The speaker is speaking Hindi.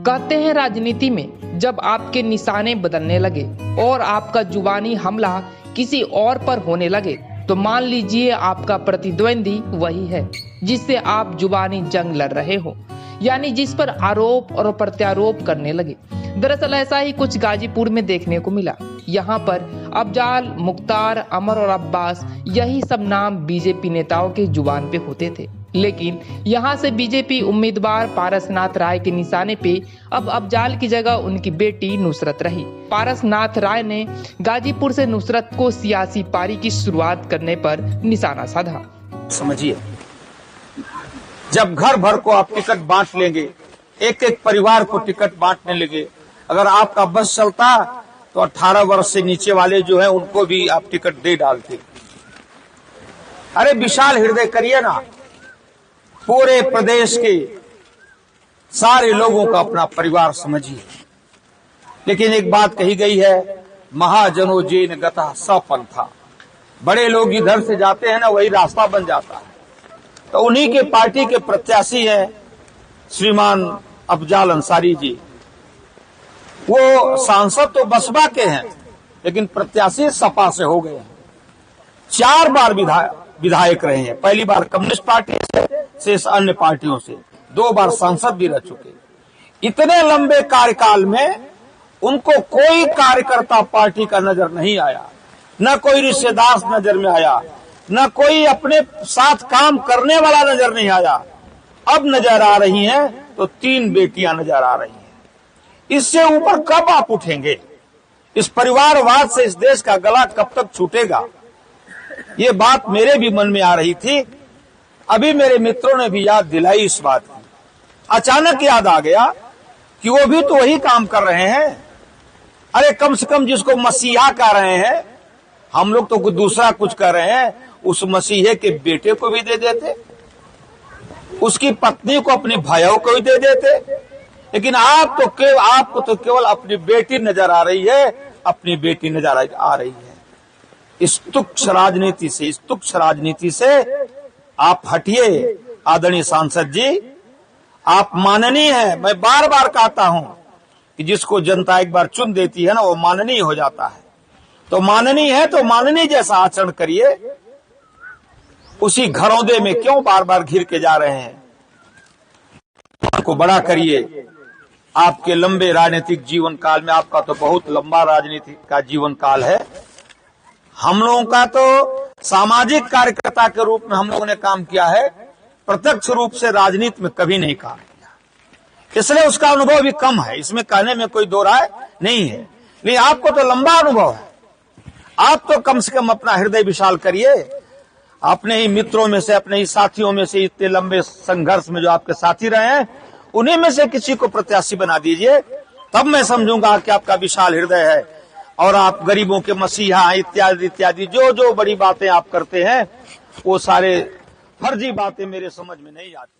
कहते हैं राजनीति में जब आपके निशाने बदलने लगे और आपका जुबानी हमला किसी और पर होने लगे तो मान लीजिए आपका प्रतिद्वंदी वही है जिससे आप जुबानी जंग लड़ रहे हो, यानी जिस पर आरोप और प्रत्यारोप करने लगे। दरअसल ऐसा ही कुछ गाजीपुर में देखने को मिला। यहाँ पर अफजाल, मुख्तार, अमर और अब्बास, यही सब नाम बीजेपी नेताओं के जुबान पे होते थे, लेकिन यहाँ से बीजेपी उम्मीदवार पारसनाथ राय के निशाने पे अब अफजाल की जगह उनकी बेटी नुसरत रही। पारसनाथ राय ने गाजीपुर से नुसरत को सियासी पारी की शुरुआत करने पर निशाना साधा। समझिए, जब घर भर को आप टिकट बांट लेंगे, एक एक परिवार को टिकट बांटने लगे, अगर आपका बस चलता तो 18 वर्ष से नीचे वाले जो है उनको भी आप टिकट दे डालते। अरे विशाल हृदय करिए ना, पूरे प्रदेश के सारे लोगों का अपना परिवार समझिए। लेकिन एक बात कही गई है, महाजनो जेन गता सपंथा, बड़े लोग इधर से जाते हैं ना, वही रास्ता बन जाता है। तो उन्हीं के पार्टी के प्रत्याशी हैं श्रीमान अफजाल अंसारी जी। वो सांसद तो बसपा के हैं लेकिन प्रत्याशी सपा से हो गए हैं। 4 बार विधायक रहे हैं, पहली बार कम्युनिस्ट पार्टी से अन्य पार्टियों से, 2 बार सांसद भी रह चुके। इतने लंबे कार्यकाल में उनको कोई कार्यकर्ता पार्टी का नजर नहीं आया, न कोई रिश्तेदार नजर में आया, न कोई अपने साथ काम करने वाला नजर नहीं आया। अब नजर आ रही हैं तो 3 बेटियां नजर आ रही हैं। इससे ऊपर कब आप उठेंगे? इस परिवारवाद से इस देश का गला कब तक छूटेगा? ये बात मेरे भी मन में आ रही थी। अभी मेरे मित्रों ने भी याद दिलाई इस बात की। अचानक याद आ गया कि वो भी तो वही काम कर रहे हैं। अरे कम से कम जिसको मसीहा कह रहे हैं, हम लोग तो दूसरा कुछ कर रहे हैं, उस मसीहे के बेटे को भी दे देते, उसकी पत्नी को, अपने भाइयों को भी दे देते। लेकिन आपको तो केवल अपनी बेटी नजर आ रही है, अपनी बेटी नजर आ रही है। इस तुच्छ राजनीति से आप हटिए। आदरणीय सांसद जी, आप माननीय हैं। मैं बार बार कहता हूं कि जिसको जनता एक बार चुन देती है ना, वो माननीय हो जाता है। तो माननीय है तो माननीय जैसा आचरण करिए। उसी घरौंदे में क्यों बार बार घिर के जा रहे हैं? को बड़ा करिए। आपके लंबे राजनीतिक जीवन काल में, आपका तो बहुत लंबा राजनीति का जीवन काल है, हम लोगों का तो सामाजिक कार्यकर्ता के रूप में हम लोगों ने काम किया है, प्रत्यक्ष रूप से राजनीति में कभी नहीं काम किया, इसलिए उसका अनुभव भी कम है। इसमें कहने में कोई दो राय नहीं है। लेकिन आपको तो लंबा अनुभव है। आप तो कम से कम अपना हृदय विशाल करिए। अपने ही मित्रों में से, अपने ही साथियों में से, इतने लंबे संघर्ष में जो आपके साथी रहे हैं, उन्हीं में से किसी को प्रत्याशी बना दीजिए। तब मैं समझूंगा कि आपका विशाल हृदय है और आप गरीबों के मसीहा इत्यादि इत्यादि जो बड़ी बातें आप करते हैं, वो सारे फर्जी बातें मेरे समझ में नहीं आती।